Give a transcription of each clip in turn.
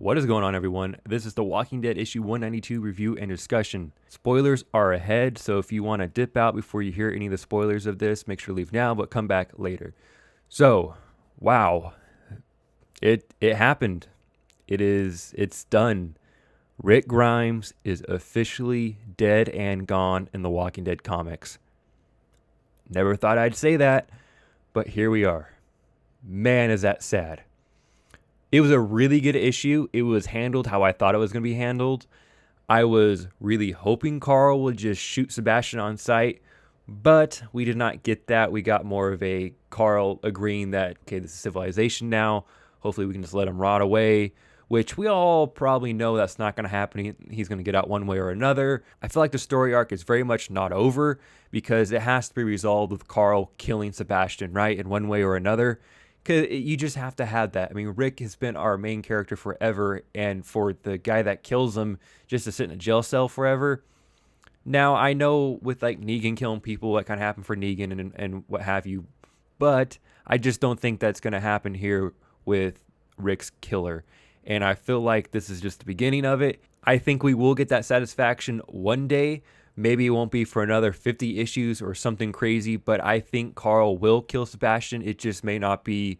What is going on, everyone? This is the Walking Dead issue 192 review and discussion. Spoilers are ahead, so if you want to dip out before you hear any of the spoilers of this, make sure to leave now, but come back later. So, wow. It happened. It's done. Rick Grimes is officially dead and gone in the Walking Dead comics. Never thought I'd say that, but here we are. Man, is that sad. It was a really good issue. It was handled how I thought it was going to be handled. I was really hoping Carl would just shoot Sebastian on sight, but we did not get that. We got more of a Carl agreeing that, okay, this is civilization now. Hopefully we can just let him rot away, which we all probably know that's not going to happen. He's going to get out one way or another. I feel like the story arc is very much not over because it has to be resolved with Carl killing Sebastian, right, in one way or another. Because you just have to have that. I mean, Rick has been our main character forever, and for the guy that kills him just to sit in a jail cell forever. Now, I know with like Negan killing people, what kind of happened for Negan and what have you, but I just don't think that's going to happen here with Rick's killer. And I feel like this is just the beginning of it. I think we will get that satisfaction one day. Maybe it won't be for another 50 issues or something crazy, but I think Carl will kill Sebastian. It just may not be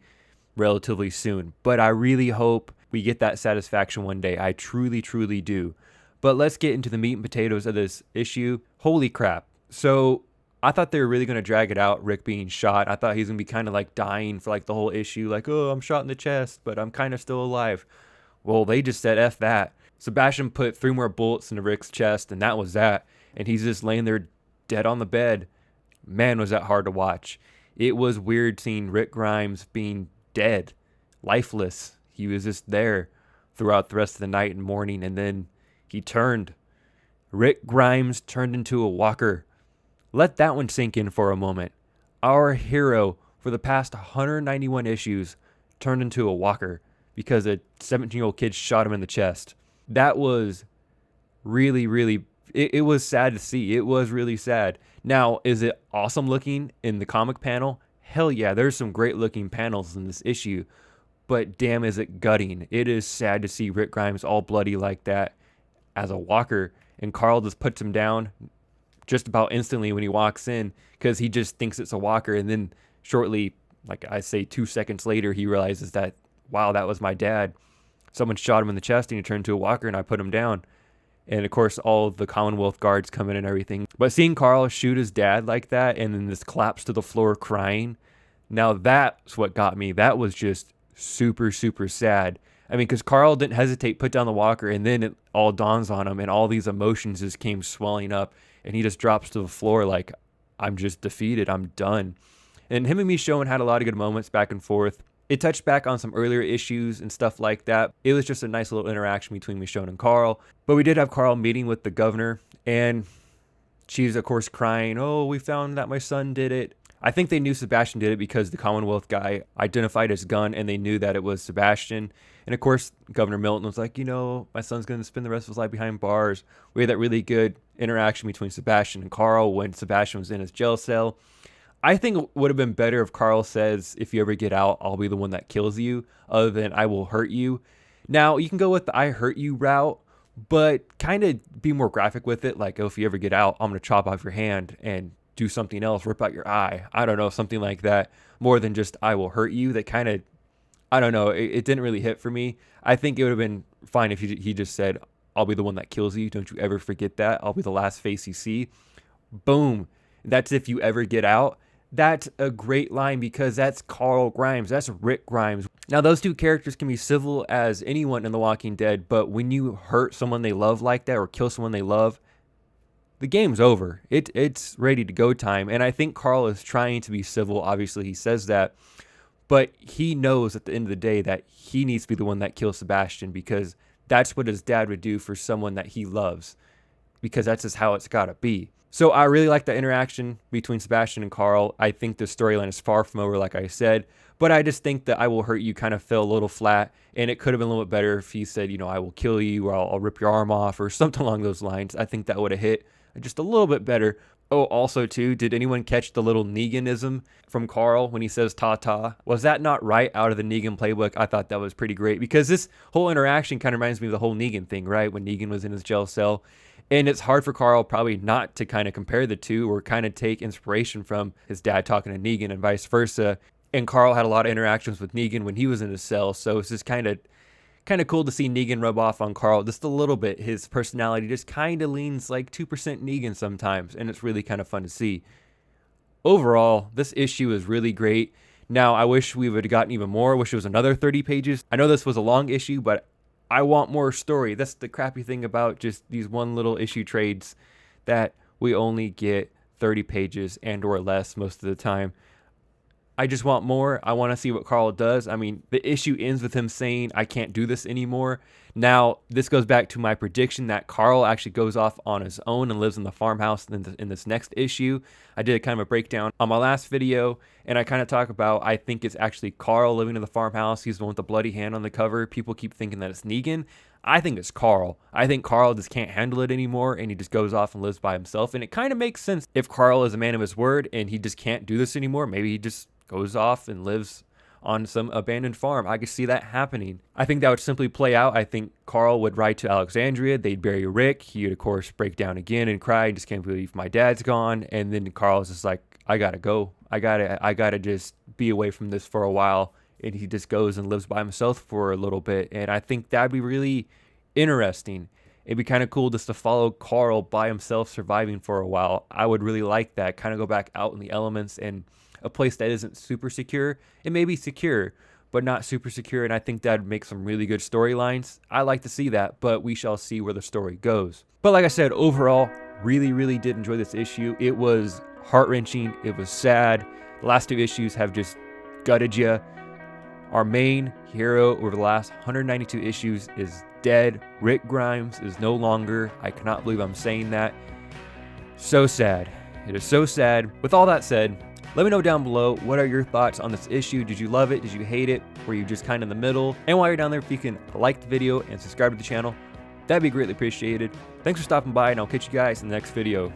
relatively soon. But I really hope we get that satisfaction one day. I truly, truly do. But let's get into the meat and potatoes of this issue. Holy crap. So I thought they were really going to drag it out, Rick being shot. I thought he was going to be kind of like dying for like the whole issue. Like, oh, I'm shot in the chest, but I'm kind of still alive. Well, they just said F that. Sebastian put 3 more bullets into Rick's chest, and that was that. And he's just laying there dead on the bed. Man, was that hard to watch. It was weird seeing Rick Grimes being dead, lifeless. He was just there throughout the rest of the night and morning, and then he turned. Rick Grimes turned into a walker. Let that one sink in for a moment. Our hero for the past 191 issues turned into a walker because a 17-year-old kid shot him in the chest. That was really, really... It was sad to see. It was really sad. Now, is it awesome looking in the comic panel? Hell yeah, there's some great looking panels in this issue. But damn, is it gutting. It is sad to see Rick Grimes all bloody like that as a walker. And Carl just puts him down just about instantly when he walks in because he just thinks it's a walker. And then shortly, like I say 2 seconds later, he realizes that, wow, that was my dad. Someone shot him in the chest and he turned into a walker and I put him down. And, of course, all of the Commonwealth guards come in and everything. But seeing Carl shoot his dad like that and then just collapse to the floor crying, now that's what got me. That was just super, super sad. I mean, because Carl didn't hesitate, put down the walker, and then it all dawns on him, and all these emotions just came swelling up, and he just drops to the floor like, I'm just defeated. I'm done. And him and Michonne had a lot of good moments back and forth. It touched back on some earlier issues and stuff like that. It was just a nice little interaction between Michonne and Carl. But we did have Carl meeting with the governor, and she's, of course, crying, oh, we found that my son did it. I think they knew Sebastian did it because the Commonwealth guy identified his gun, and they knew that it was Sebastian. And, of course, Governor Milton was like, my son's going to spend the rest of his life behind bars. We had that really good interaction between Sebastian and Carl when Sebastian was in his jail cell. I think it would have been better if Carl says, if you ever get out, I'll be the one that kills you, other than I will hurt you. Now, you can go with the I hurt you route, but kind of be more graphic with it. Like, oh, if you ever get out, I'm going to chop off your hand and do something else, rip out your eye. I don't know, something like that. More than just I will hurt you. That kind of, I don't know, it didn't really hit for me. I think it would have been fine if he just said, I'll be the one that kills you. Don't you ever forget that. I'll be the last face you see. Boom. That's if you ever get out. That's a great line because that's Carl Grimes. That's Rick Grimes. Now, those two characters can be civil as anyone in The Walking Dead, but when you hurt someone they love like that or kill someone they love, the game's over. It's ready to go time. And I think Carl is trying to be civil. Obviously, he says that. But he knows at the end of the day that he needs to be the one that kills Sebastian because that's what his dad would do for someone that he loves because that's just how it's got to be. So I really like the interaction between Sebastian and Carl. I think the storyline is far from over, like I said. But I just think that I will hurt you kind of fell a little flat. And it could have been a little bit better if he said, I will kill you or I'll rip your arm off or something along those lines. I think that would have hit just a little bit better. Oh, also too, did anyone catch the little Neganism from Carl when he says ta-ta? Was that not right out of the Negan playbook? I thought that was pretty great because this whole interaction kind of reminds me of the whole Negan thing, right? When Negan was in his jail cell. And it's hard for Carl probably not to kind of compare the two or kind of take inspiration from his dad talking to Negan and vice versa. And Carl had a lot of interactions with Negan when he was in his cell, so it's just kind of cool to see Negan rub off on Carl just a little bit. His personality just kind of leans like 2% Negan sometimes, and it's really kind of fun to see. Overall, this issue is really great. Now, I wish we would have gotten even more. I wish it was another 30 pages. I know this was a long issue, but I want more story. That's the crappy thing about just these one little issue trades, that we only get 30 pages and or less most of the time. I just want more. I want to see what Carl does. I mean, the issue ends with him saying, I can't do this anymore. Now, this goes back to my prediction that Carl actually goes off on his own and lives in the farmhouse in this next issue. I did kind of a breakdown on my last video, and I kind of talk about, I think it's actually Carl living in the farmhouse. He's the one with the bloody hand on the cover. People keep thinking that it's Negan. I think it's Carl. I think Carl just can't handle it anymore, and he just goes off and lives by himself. And it kind of makes sense if Carl is a man of his word and he just can't do this anymore. Maybe he just goes off and lives on some abandoned farm. I could see that happening. I think that would simply play out. I think Carl would ride to Alexandria. They'd bury Rick. He would, of course, break down again and cry. I just can't believe my dad's gone. And then Carl's just like, I gotta go. I gotta just be away from this for a while. And he just goes and lives by himself for a little bit. And I think that'd be really interesting. It'd be kind of cool just to follow Carl by himself surviving for a while. I would really like that. Kind of go back out in the elements and a place that isn't super secure. It may be secure, but not super secure, and I think that'd make some really good storylines. I like to see that, but we shall see where the story goes. But like I said, overall, really did enjoy this issue. It was heart-wrenching. It was sad. The last two issues have just gutted you. Our main hero over the last 192 issues is dead. Rick Grimes is no longer. I cannot believe I'm saying that. So sad. It is so sad. With all that said, let me know down below, what are your thoughts on this issue? Did you love it? Did you hate it? Were you just kind of in the middle? And while you're down there, if you can like the video and subscribe to the channel, that'd be greatly appreciated. Thanks for stopping by, and I'll catch you guys in the next video.